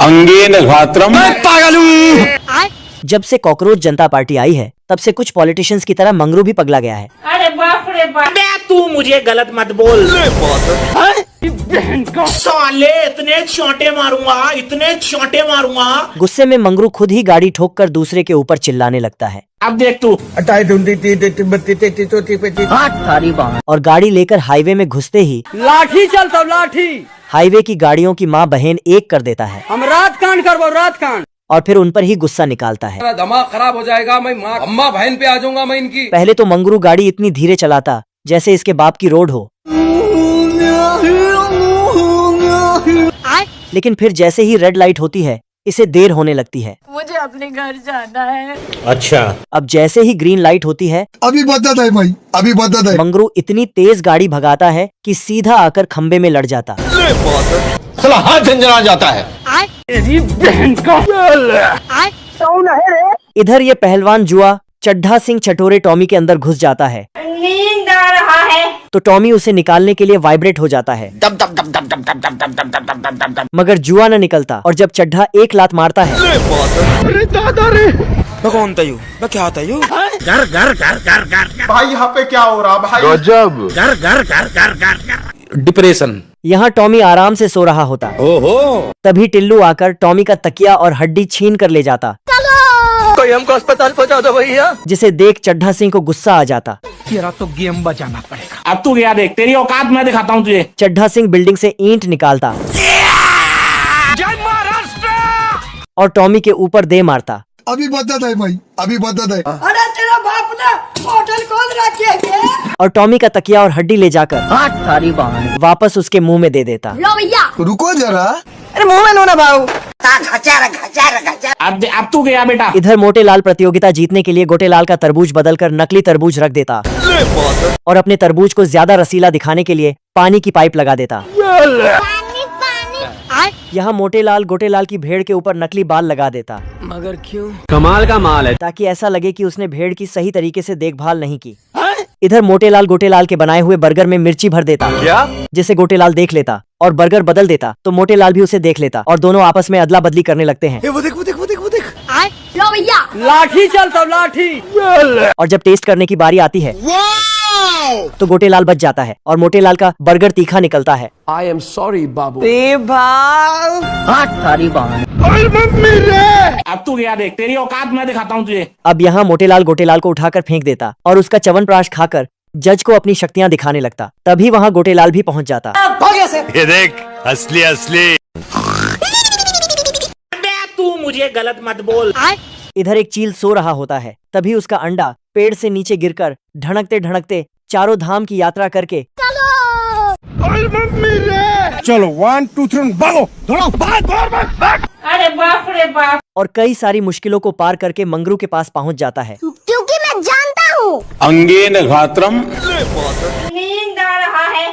अंगेन घात्रम। पागल हूँ। जब से कॉकरोच जनता पार्टी आई है तब से कुछ पॉलिटिशियंस की तरह मंगरू भी पगला गया है। अरे बाप रे बाप, तू मुझे गलत मत बोल। साले इतने छोटे मारूंगा, इतने छोटे मारूंगा। गुस्से में मंगरू खुद ही गाड़ी ठोक कर दूसरे के ऊपर चिल्लाने लगता है। अब देख तू। और गाड़ी लेकर हाईवे में घुसते ही लाठी चलता लाठी। हाईवे की गाड़ियों की माँ बहन एक कर देता है हम रात कांड करबो रात कांड। और फिर उन पर ही गुस्सा निकालता है। दिमाग खराब हो जाएगा, मैं अम्मा बहन पे आ जाऊंगा मैं इनकी। पहले तो मंगरू गाड़ी इतनी धीरे चलाता जैसे इसके बाप की रोड हो, लेकिन फिर जैसे ही रेड लाइट होती है इसे देर होने लगती है। मुझे अपने घर जाना है। अच्छा। अब जैसे ही ग्रीन लाइट होती है अभी बता है भाई, अभी बता है। मंगरू इतनी तेज गाड़ी भगाता है कि सीधा आकर खंबे में लड़ जाता। साला हाथ झंझना जाता है। इधर ये पहलवान जुआ चड्ढा सिंह चटोरे टॉमी के अंदर घुस जाता है। नींद आ रहा है। तो टॉमी उसे निकालने के लिए वाइब्रेट हो जाता है, मगर जुआ न निकलता। और जब चड्ढा एक लात मारता है कौन था यू? क्या था यू? घर घर घर घर घर भाई यहाँ पे क्या हो रहा भाई? गजब। घर घर घर घर घर। डिप्रेशन। यहाँ टॉमी आराम से सो रहा होता। तभी टिल्लू आकर टॉमी का तकिया और हड्डी छीन कर ले जाता। कोई हमको अस्पताल पहुंचा दो भैया। जिसे देख चड्ढा सिंह को गुस्सा आ जाता। तेरा तो गेम बचाना पड़ेगा। अब तू क्या देख, तेरी औकात मैं दिखाता हूँ तुझे। चड्ढा सिंह बिल्डिंग से ईंट निकालता और टॉमी के ऊपर दे मारता। अभी बता है भाई, अभी बता है। अरे तेरा बाप ने होटल खोल रखी है। और टॉमी का तकिया और हड्डी ले जाकर वापस उसके मुंह में दे देता। लो भैया, रुको जरा। अरे मुंह में लो ना भाऊ। अब तू गया बेटा। इधर मोटे लाल प्रतियोगिता जीतने के लिए गोटे लाल का तरबूज बदलकर नकली तरबूज रख देता और अपने तरबूज को ज्यादा रसीला दिखाने के लिए पानी की पाइप लगा देता। यहाँ मोटे लाल गोटे लाल की भेड़ के ऊपर नकली बाल लगा देता। मगर क्यों? कमाल का माल है। ताकि ऐसा लगे कि उसने भेड़ की सही तरीके से देखभाल नहीं की। इधर मोटे लाल गोटे लाल के बनाए हुए बर्गर में मिर्ची भर देता, क्या? जिसे गोटे लाल देख लेता और बर्गर बदल देता तो मोटे लाल भी उसे देख लेता और दोनों आपस में अदला बदली करने लगते हैं। वो देख वो देख वो देख वो देख। लो भैया, लाठी चलता लाठी। और जब टेस्ट करने की बारी आती है तो गोटे लाल बच जाता है और मोटे लाल का बर्गर तीखा निकलता है। आई एम सॉरी बाबू। अब तू क्या देख, तेरी औकात मैं दिखाता हूँ तुझे। अब यहाँ मोटे लाल गोटे लाल को उठाकर फेंक देता और उसका च्यवनप्राश खाकर जज को अपनी शक्तियाँ दिखाने लगता। तभी वहाँ गोटे लाल भी पहुँच जाता। ये देख असली असली। तू मुझे गलत मत बोल। इधर एक चील सो रहा होता है। तभी उसका अंडा पेड़ से नीचे गिरकर ढड़कते ढड़कते चारों धाम की यात्रा करके चलो 1 2 3 भागो दौड़ो भाग। अरे बाप रे बाप, और कई सारी मुश्किलों को पार करके मंगरू के पास पहुंच जाता है। क्योंकि मैं जानता हूँ अंगेन घात्रम। नींद आ रहा है।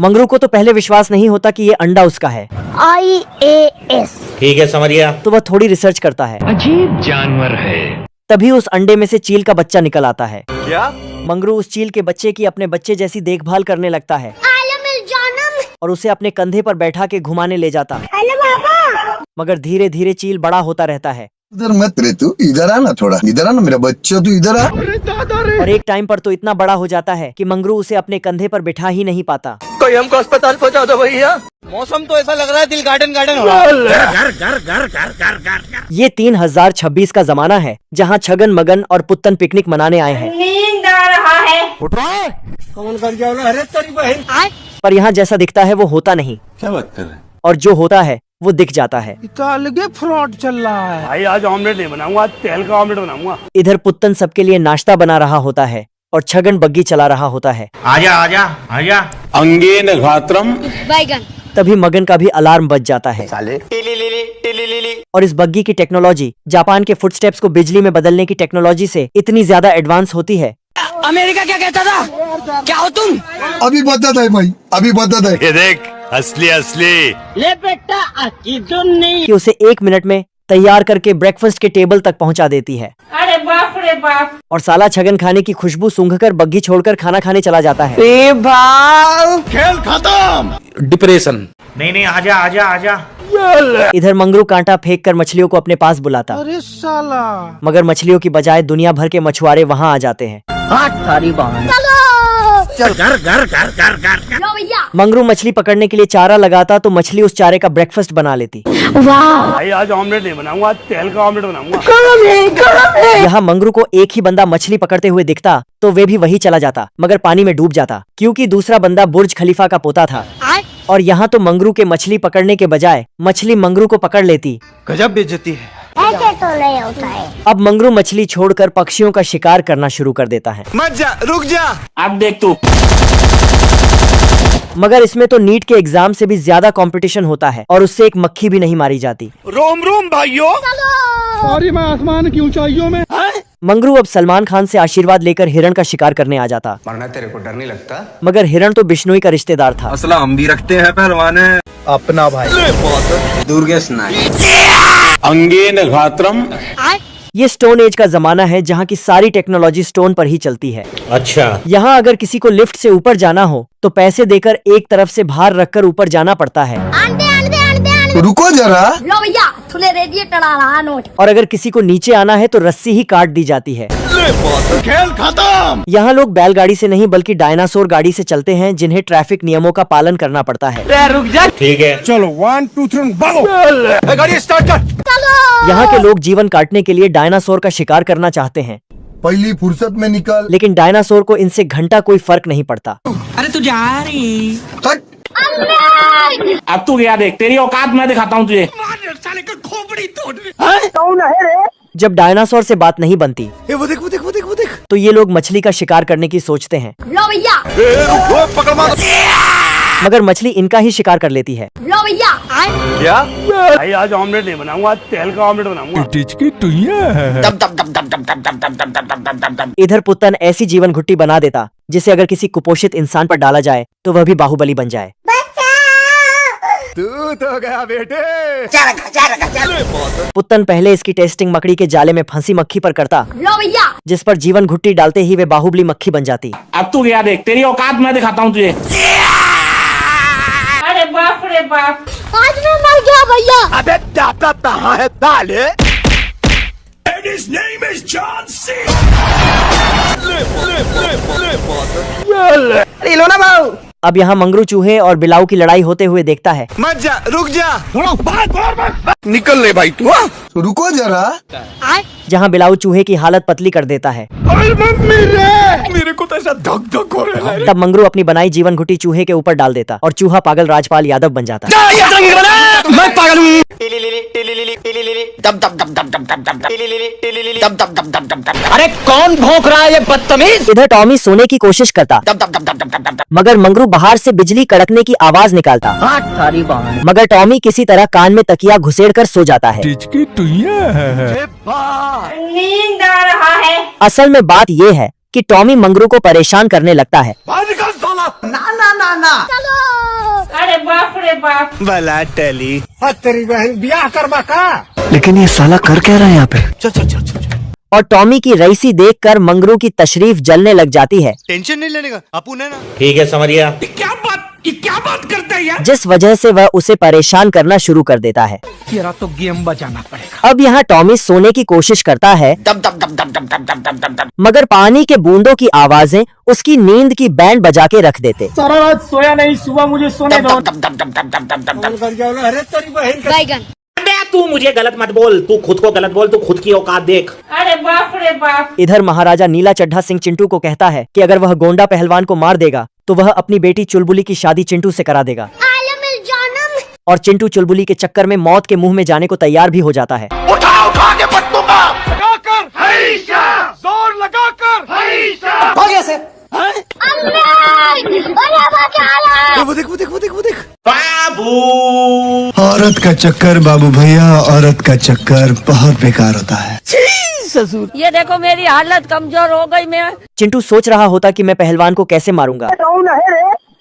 मंगरू को तो पहले विश्वास नहीं होता कि ये अंडा उसका है। IAS। ठीक है, समझ गया। तो वह थोड़ी रिसर्च करता है। अजीब जानवर है। तभी उस अंडे में से चील का बच्चा निकल आता है। क्या? मंगरू उस चील के बच्चे की अपने बच्चे जैसी देखभाल करने लगता है और उसे अपने कंधे पर बैठा के घुमाने ले जाता। मगर धीरे धीरे चील बड़ा होता रहता है। उधर मत रे तू, इधर आना, थोड़ा इधर आना मेरा बच्चा, तू इधर आ। और एक टाइम पर तो इतना बड़ा हो जाता है कि मंगरू उसे अपने कंधे पर बिठा ही नहीं पाता। कोई हमको अस्पताल पहुंचा दो भैया। मौसम तो ऐसा लग रहा है दिल गार्डन गार्डन हो रहा है। घर घर घर घर घर घर। ये 3026 का जमाना है जहाँ छगन मगन और पुत्तन पिकनिक मनाने आए हैं। नींद आ रहा है। उठ रहा है कौन कर गया? अरे तेरी बहन। पर यहाँ जैसा दिखता है वो होता नहीं। क्या बात कर रहे हैं? और जो होता है वो दिख जाता है। अलगे फ्रॉड चल रहा है भाई। आज ऑमलेट नहीं बनाऊंगा, आज तेल का ऑमलेट बनाऊंगा। इधर पुत्तन सबके लिए नाश्ता बना रहा होता है और छगन बग्गी चला रहा होता है। आजा आजा आजा। अंगेन घात्रम। बैगन। तभी मगन का भी अलार्म बज जाता है। और इस बग्गी की टेक्नोलॉजी जापान के फुटस्टेप्स को बिजली में बदलने की टेक्नोलॉजी से इतनी ज्यादा एडवांस होती है। अमेरिका क्या कहता था? क्या हो तुम? अभी बता है भाई, अभी बता है। ये देख असली असली। ले बेटा अकीदुन नहीं। कि उसे 1 मिनट में तैयार करके ब्रेकफास्ट के टेबल तक पहुंचा देती है। अरे बाप रे बाप। और साला छगन खाने की खुशबू सूंघकर बग्गी छोड़कर खाना खाने चला जाता है। भाव खेल खत्म। डिप्रेशन। नहीं नहीं, आजा आजा आजा। इधर मंगरू कांटा फेंक कर मछलियों को अपने पास बुलाता। अरे साला। मगर मछलियों की बजाय दुनिया भर के मछुआरे वहाँ आ जाते हैं। मंगरू मछली पकड़ने के लिए चारा लगाता तो मछली उस चारे का ब्रेकफास्ट बना लेती। भाई आज ऑमलेट नहीं बनाऊंगा, आज तेल का ऑमलेट बनाऊंगा। यहाँ मंगरू को एक ही बंदा मछली पकड़ते हुए दिखता तो वे भी वही चला जाता, मगर पानी में डूब जाता क्योंकि दूसरा बंदा बुर्ज खलीफा का पोता था। और यहाँ तो मंगरू के मछली पकड़ने के बजाय मछली मंगरू को पकड़ लेती। गजब बेइज्जती है। ऐसे तो नहीं होता है। अब मंगरू मछली छोड़कर पक्षियों का शिकार करना शुरू कर देता है। मत जा, रुक जा। अब देख तू। मगर इसमें तो नीट के एग्जाम से भी ज्यादा कंपटीशन होता है और उससे एक मक्खी भी नहीं मारी जाती। रोम रोम भाइयों। सॉरी मैं आसमान की ऊंचाइयों में। मंगरू अब सलमान खान से आशीर्वाद लेकर हिरण का शिकार करने आ जाता। मरना तेरे को डर नहीं लगता? मगर हिरण तो बिश्नोई का रिश्तेदार था। असला हम भी रखते हैं पहलवान है। अपना भाई दुर्गेश नायक। अंगेन घात्रम। ये स्टोन एज का जमाना है जहाँ की सारी टेक्नोलॉजी स्टोन पर ही चलती है। अच्छा। यहाँ अगर किसी को लिफ्ट से ऊपर जाना हो तो पैसे देकर एक तरफ से भार रखकर ऊपर जाना पड़ता है। रुको जरा। लो भैया थोड़े रेडिएटर आ रहा नोट। और अगर किसी को नीचे आना है तो रस्सी ही काट दी जाती है। खेल खत्म। यहाँ लोग बैलगाड़ी से नहीं बल्कि डायनासोर गाड़ी से चलते हैं जिन्हें ट्रैफिक नियमों का पालन करना पड़ता है। ठीक है। चलो 1 2 3 भागो। गाड़ी स्टार्ट कर। यहाँ के लोग जीवन काटने के लिए डायनासोर का शिकार करना चाहते हैं, पहली फुर्सत में निकल। लेकिन डायनासोर को इनसे घंटा कोई फर्क नहीं पड़ता। अरे तू जा रही। हट। अब तू गया देख, तेरी औकात मैं दिखाता हूँ तुझे। जब डायनासोर से बात नहीं बनती वो देख, वो देख, वो देख, वो देख। तो ये लोग मछली का शिकार करने की सोचते हैं, लो भैया। पकड़ मार। मगर मछली इनका ही शिकार कर लेती है। लो भैया। क्या? भाई आज ऑमलेट नहीं बनाऊंगा, आज तेल का ऑमलेट बनाऊंगा। इधर पुत्तन ऐसी जीवन घुट्टी बना देता जिसे अगर किसी कुपोषित इंसान पर डाला जाए तो वह भी बाहुबली बन जाए। तू तो गया बेटे। पुत्तन पहले इसकी टेस्टिंग मकड़ी के जाले में फंसी मक्खी पर करता, लो भैया। जिस पर जीवन घुट्टी डालते ही वे बाहुबली मक्खी बन जाती। अब तू गया देख, तेरी औकात मैं दिखाता हूँ तुझे। अरे बाप रे बाप। आज मैं मर गया भैया। अबे दाता कहाँ है ताले? अरे लो ना भाऊ। अब यहाँ मंगरू चूहे और बिलाऊ की लड़ाई होते हुए देखता है। मत जा, रुक जा। निकल ले भाई तू। रुको जरा। जहाँ बिलाऊ चूहे की हालत पतली कर देता है। मेरे को तो ऐसा धक धक हो रहा है। तब मंगरू अपनी बनाई जीवन घुट्टी चूहे के ऊपर डाल देता और चूहा पागल राजपाल यादव बन जाता। मैं पागल हूँ। अरे कौन भौंक रहा है ये बदतमीज? इधर टॉमी सोने की कोशिश करता, मगर मंगरू बाहर से बिजली कड़कने की आवाज निकालता। मगर टॉमी किसी तरह कान में तकिया घुसेड़कर सो जाता है। नींद आ रहा है। असल में बात ये है कि टॉमी मंगरू को परेशान करने लगता है। अरे बाप रे बाप। भला टली। तेरी बहन ब्याह करवा का। लेकिन ये साला कर क्या रहा है यहाँ पे? चल चल चल चल। और टॉमी की रईसी देखकर मंगरू की तशरीफ जलने लग जाती है, टेंशन नहीं लेने का, अपुन है ना। ठीक है, समझ गया। क्या बात करता है यार? जिस वजह से वह उसे परेशान करना शुरू कर देता है। तेरा तो गेम बजाना पड़ेगा। अब यहाँ टॉमी सोने की कोशिश करता है, मगर पानी के बूंदों की आवाजें उसकी नींद की बैंड बजा के रख देते। सारा रात सोया नहीं, सुबह मुझे सोने दो। अरे तेरी बहन का। बैगन। तू मुझे गलत मत बोल, तू खुद को गलत बोल, तू खुद की औकात देख। अरे बाप रे बाप। इधर महाराजा नीला चड्ढा सिंह चिंटू को कहता है कि अगर वह गोंडा पहलवान को मार देगा तो वह अपनी बेटी चुलबुली की शादी चिंटू से करा देगा। और चिंटू चुलबुली के चक्कर में मौत के मुंह में जाने को तैयार भी हो जाता है। उठा के पत्तों का लगाकर जोर लगाकर हो गया सर। वो देख, वो देख, वो देख, वो देख। बाबू। औरत का चक्कर बाबू भैया, औरत का चक्कर बहुत बेकार होता है। ये देखो मेरी हालत कमजोर हो गई। मैं चिंटू सोच रहा होता कि मैं पहलवान को कैसे मारूंगा,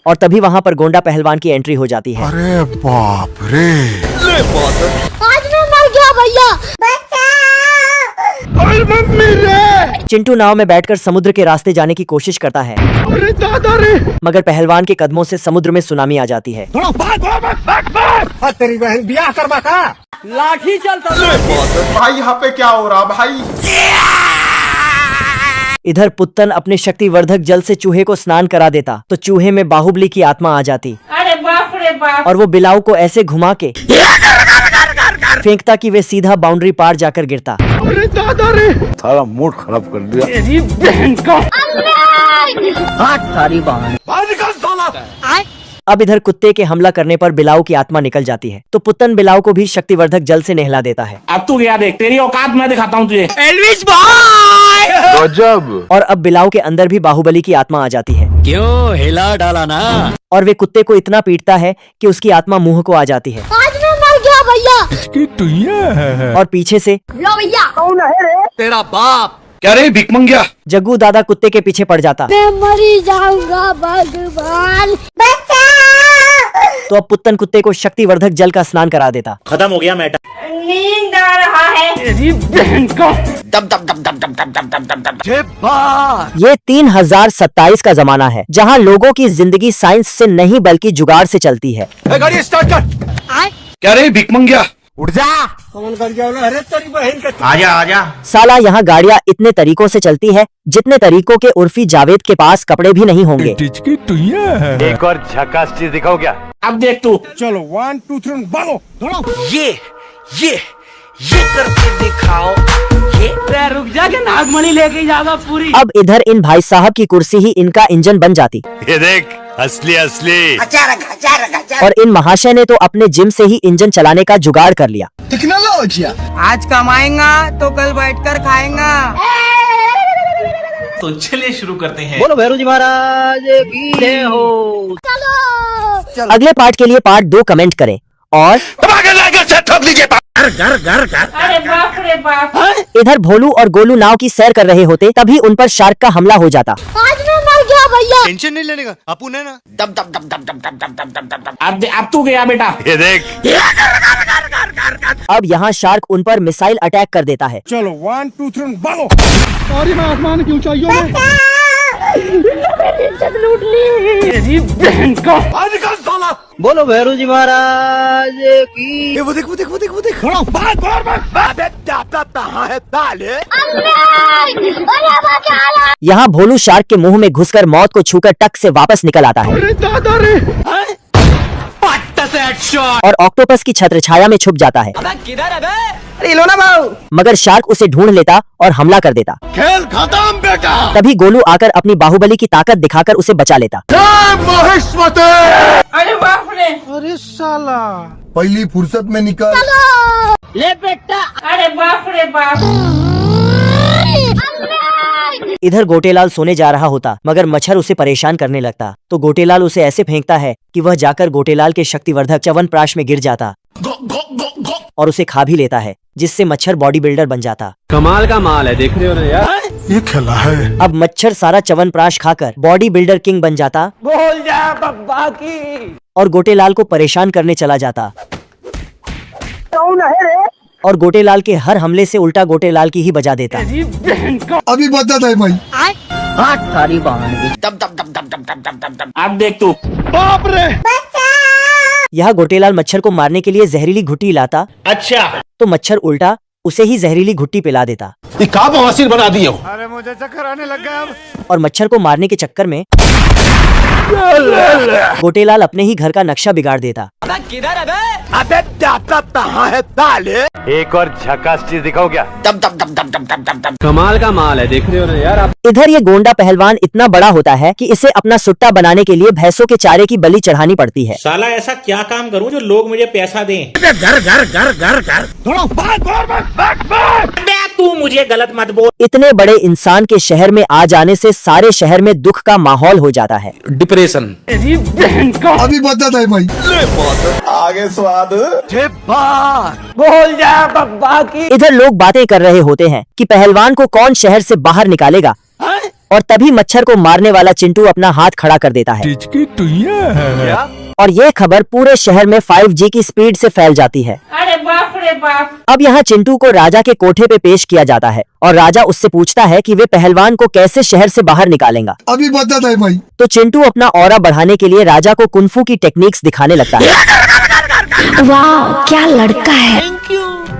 और तभी वहाँ पर गोंडा पहलवान की एंट्री हो जाती है। अरे बाप रे। आज मैं मर गया भैया। चिंटू नाव में बैठकर समुद्र के रास्ते जाने की कोशिश करता है, मगर पहलवान के कदमों से समुद्र में सुनामी आ जाती है। तेरी बहन ब्याह करवा का लाठी चलता भाई यहाँ पे क्या हो रहा भाई। इधर पुत्तन अपने शक्तिवर्धक जल से चूहे को स्नान करा देता तो चूहे में बाहुबली की आत्मा आ जाती। अरे बाप रे बाप। और वो बिलाव को ऐसे घुमा के फेंकता कि वे सीधा बाउंड्री पार जाकर गिरता। सारा मूड खराब कर दिया। तेरी बहन का। अब इधर कुत्ते के हमला करने पर बिलाव की आत्मा निकल जाती है तो पुत्तन बिलाव को भी शक्तिवर्धक जल से नहला देता है। अब तू गया देख, तेरी औकात मैं दिखाता हूँ तुझे। गजब। और अब बिलाव के अंदर भी बाहुबली की आत्मा आ जाती है। क्यों हिला डाला ना। और वे कुत्ते को इतना पीटता है कि उसकी आत्मा मुंह को आ जाती है। आज मैं मर गया भैया। इसकी टुइया है। और पीछे से लो भैया कौन है रे? तेरा बाप। क्या रे भिख मंगिया। जग्गू दादा कुत्ते के पीछे पड़ जाता। मैं मरी जाऊंगा भगवान। तो अब पुत्तन कुत्ते को शक्तिवर्धक जल का स्नान करा देता। खत्म हो गया मैटर। नींद आ रहा है। तेरी बहन का। ये 3027 का जमाना है जहाँ लोगों की जिंदगी साइंस से नहीं बल्कि जुगाड़ से चलती है। गाड़ी स्टार्ट कर। क्या रे भिख मंगिया। उठ जा। कौन कर गया? अरे तेरी बहन का। आजा आजा। साला यहाँ गाड़ियाँ इतने तरीकों से चलती है जितने तरीकों के उर्फी जावेद के पास कपड़े भी नहीं होंगे। इसकी टुइया है। एक और झकास चीज दिखाओ क्या? अब देख तू। चलो 1 2 3 भागो दौड़ो। ये करके दिखाओ। ये रुक जा के नागमणि लेके जाएगा पूरी। अब इधर इन भाई साहब की कुर्सी ही इनका इंजन बन जाती। ये देख असली असली। और इन महाशय ने तो अपने जिम से ही इंजन चलाने का जुगाड़ कर लिया। टेक्नोलॉजी। आज कमाएगा तो कल बैठकर खाएगा। तो चलिए शुरू करते हैं। बोलो भैरू जी महाराज की जय हो। अगले पार्ट के लिए पार्ट 2 कमेंट करें और अरे बाप रे बाप। इधर भोलू और गोलू नाव की सैर कर रहे होते तभी उन पर शार्क का हमला हो जाता। आज मैं मर गया भैया। टेंशन नहीं लेने का अपुन है ना। अब तू गया बेटा। ये देख। अब यहाँ शार्क उन पर मिसाइल अटैक कर देता है। चलो 1 2 3 भागो। तेरी बहन का। आज का साला। बोलो भैरू जी महाराज की। वो देख। भाग। कहाँ है ताले? यहाँ भोलू शार्क के मुंह में घुसकर मौत को छूकर टक से वापस निकल आता है और ऑक्टोपस की छत्र छाया में छुप जाता है। मगर शार्क उसे ढूंढ लेता और हमला कर देता। खेल खत्म बेटा। तभी गोलू आकर अपनी बाहुबली की ताकत दिखाकर उसे बचा लेता। महेश्वती। अरे बाप रे। अरे साला। पहली फुर्सत में निकल। ले बेटा। अरे बाप रे बाप। इधर गोटेलाल सोने जा रहा होता मगर मच्छर उसे परेशान करने लगता तो गोटेलाल उसे ऐसे फेंकता है कि वह जाकर गोटेलाल के शक्तिवर्धक च्यवनप्राश में गिर जाता और उसे खा भी लेता है जिससे मच्छर बॉडी बिल्डर बन जाता। कमाल का माल है, देख रहे हो ना यार। ये खेला है। अब मच्छर सारा च्यवनप्राश खाकर बॉडी बिल्डर किंग बन जाता। बोल जा बब्बा की। और गोटेलाल को परेशान करने चला जाता। कौन है रे? और गोटेलाल के हर हमले से उल्टा गोटेलाल की ही बजा देता। तेरी बहन का। अभी बता था भाई। अब देख तू। बाप रे। यह गोटेलाल मच्छर को मारने के लिए जहरीली घुट्टी लाता अच्छा। तो मच्छर उल्टा उसे ही जहरीली घुट्टी पिला देता। का बवासीर बना दिए हो। अरे मुझे चक्कर आने लग गया अब। और मच्छर को मारने के चक्कर में गोटेलाल अपने ही घर का नक्शा बिगाड़ देता। अबे कहाँ है ताले? एक और झकास चीज दिखाओ क्या? कमाल का माल है, देख रहे हो ना यार। इधर ये गोंडा पहलवान इतना बड़ा होता है कि इसे अपना सुट्टा बनाने के लिए भैंसों के चारे की बलि चढ़ानी पड़ती है। साला ऐसा क्या काम करूं जो लोग मुझे पैसा दें। बे तू मुझे गलत मत बोल। इतने बड़े इंसान के शहर में आ जाने से सारे शहर में दुख का माहौल हो जाता है। डिप्रेशन। तेरी बहन का। अभी बता था भाई। आगे स्वाद। बोल जा बब्बा की। इधर लोग बातें कर रहे होते हैं कि पहलवान को कौन शहर से बाहर निकालेगा और तभी मच्छर को मारने वाला चिंटू अपना हाथ खड़ा कर देता है इसकी टुइया है। और ये खबर पूरे शहर में 5G की स्पीड से फैल जाती है। अरे बाप रे अब यहाँ चिंटू को राजा के कोठे पे पेश किया जाता है और राजा उससे पूछता है कि वे पहलवान को कैसे शहर से बाहर निकालेंगा। अभी बता था भाई। तो चिंटू अपना ऑरा बढ़ाने के लिए राजा को कुंफू की टेक्निक्स दिखाने लगता है। वाह क्या लड़का है।